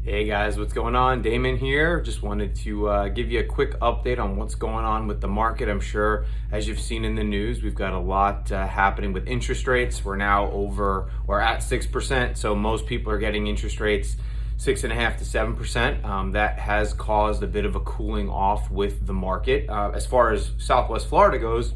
Hey guys, what's going on? Damon here. Just wanted to give you a quick update on what's going on with the market. I'm sure, as you've seen in the news, we've got a lot happening with interest rates. We're at 6%, so most people are getting interest rates 6.5% to 7%. That has caused a bit of a cooling off with the market. As far as Southwest Florida goes,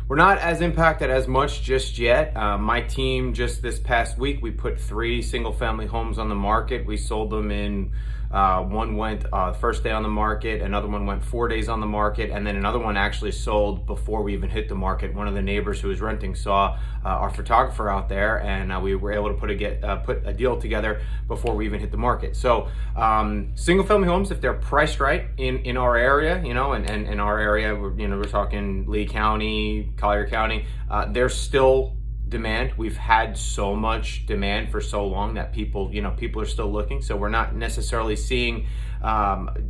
we're not as impacted as much just yet. My team, just this past week, we put 3 single family homes on the market. We sold them in, one went first day on the market, another one went 4 days on the market, and then another one actually sold before we even hit the market. One of the neighbors who was renting saw our photographer out there, and we were able to put a deal together before we even hit the market. So single family homes, if they're priced right in our area, and in our area, we're talking Lee County, Collier County, there's still demand. We've had so much demand for so long that people are still looking. So we're not necessarily seeing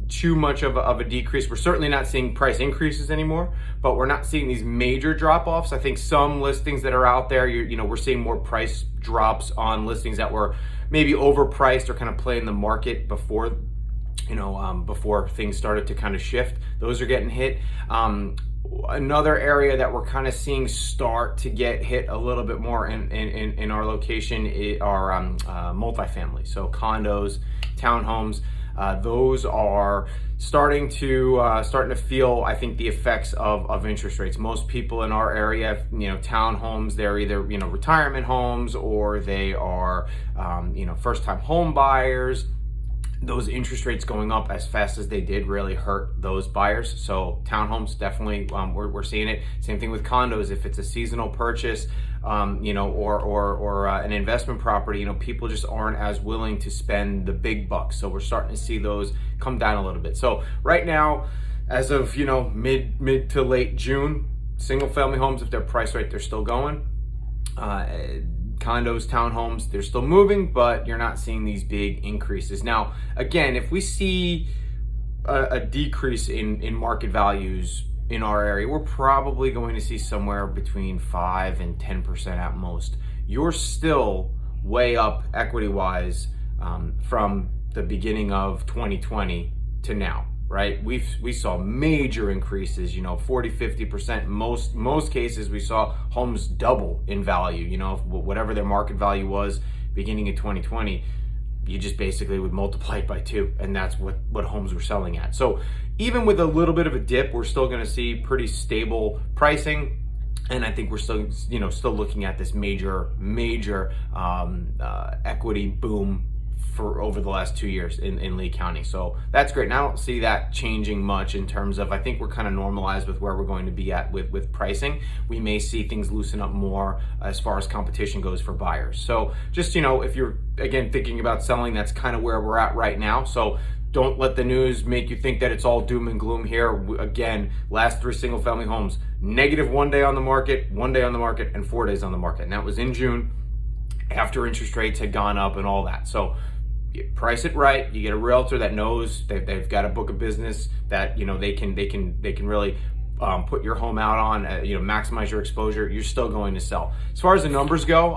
too much of a decrease. We're certainly not seeing price increases anymore, but we're not seeing these major drop-offs. I think some listings that are out there, we're seeing more price drops on listings that were maybe overpriced or kind of playing the market before things started to kind of shift. Those are getting hit. Another area that we're kind of seeing start to get hit a little bit more in our location are multifamily. So condos, townhomes, those are starting to feel, I think, the effects of interest rates. Most people in our area, townhomes, they're either retirement homes or they are first-time home buyers. Those interest rates going up as fast as they did really hurt those buyers. So townhomes, definitely, we're seeing it. Same thing with condos. If it's a seasonal purchase, or an investment property, people just aren't as willing to spend the big bucks. So we're starting to see those come down a little bit. So right now, as of mid to late June, single family homes, if they're priced right, they're still going. Condos, townhomes, they're still moving, but you're not seeing these big increases. Now, again, if we see a decrease in market values in our area, we're probably going to see somewhere between 5 and 10% at most. You're still way up equity-wise from the beginning of 2020 to now. Right? We saw major increases, 40, 50%. Most cases we saw homes double in value, whatever their market value was beginning of 2020, you just basically would multiply it by 2, and that's what homes were selling at. So even with a little bit of a dip, we're still going to see pretty stable pricing. And I think we're still looking at this major equity boom for over the last 2 years in Lee County. So that's great. And I don't see that changing much in terms of, I think we're kind of normalized with where we're going to be at with pricing. We may see things loosen up more as far as competition goes for buyers. So just, if you're, again, thinking about selling, that's kind of where we're at right now. So don't let the news make you think that it's all doom and gloom here. Again, last 3 single family homes, negative 1 day on the market, 1 day on the market, and 4 days on the market. And that was in June after interest rates had gone up and all that. So you price it right. You get a realtor that knows they've got a book of business that they can really put your home out on. Maximize your exposure. You're still going to sell. As far as the numbers go,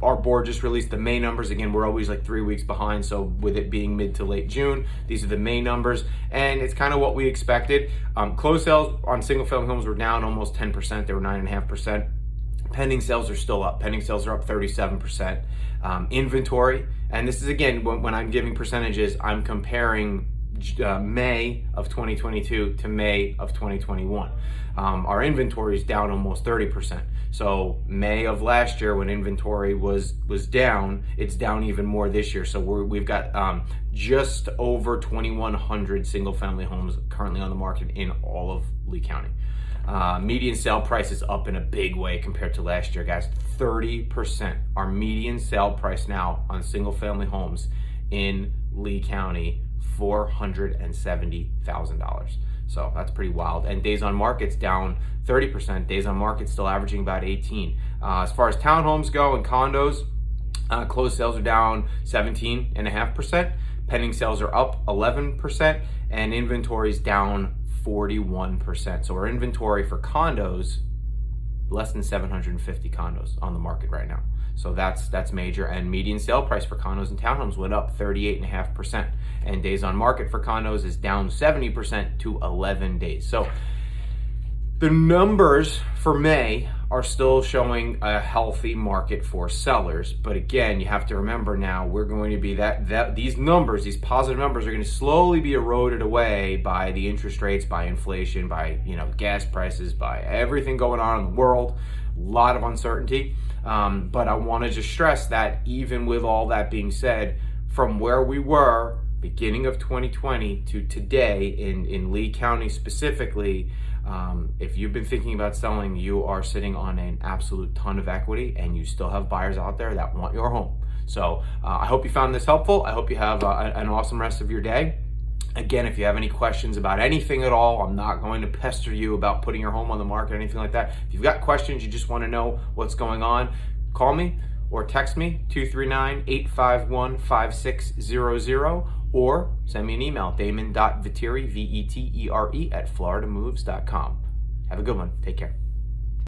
our board just released the May numbers. Again, we're always like 3 weeks behind. So with it being mid to late June, these are the May numbers, and it's kind of what we expected. Closed sales on single family homes were down almost 10%. They were 9.5%. Pending sales are still up. Pending sales are up 37%. Inventory, and this is, again, when I'm giving percentages, I'm comparing May of 2022 to May of 2021. Our inventory is down almost 30%. So May of last year, when inventory was down, it's down even more this year. So we've got just over 2,100 single family homes currently on the market in all of Lee County. Median sale price is up in a big way compared to last year, guys. 30%. Our median sale price now on single family homes in Lee County, $470,000. So that's pretty wild. And days on market's down 30%. Days on market still averaging about 18. As far as townhomes go and condos, closed sales are down 17.5%. Pending sales are up 11%, and inventory is down 41%. So our inventory for condos, less than 750 condos on the market right now. So that's major. And median sale price for condos and townhomes went up 38.5%. And days on market for condos is down 70% to 11 days. So the numbers for May are still showing a healthy market for sellers. But again, you have to remember now we're going to be that these numbers, these positive numbers, are going to slowly be eroded away by the interest rates, by inflation, by gas prices, by everything going on in the world. A lot of uncertainty. But I want to just stress that even with all that being said, from where we were beginning of 2020 to today in Lee County specifically, if you've been thinking about selling, you are sitting on an absolute ton of equity, and you still have buyers out there that want your home. So I hope you found this helpful. I hope you have an awesome rest of your day. Again, if you have any questions about anything at all, I'm not going to pester you about putting your home on the market or anything like that. If you've got questions, you just want to know what's going on, call me or text me, 239-851-5600, or send me an email, damon.veteri, Veteri, @floridamoves.com. Have a good one. Take care.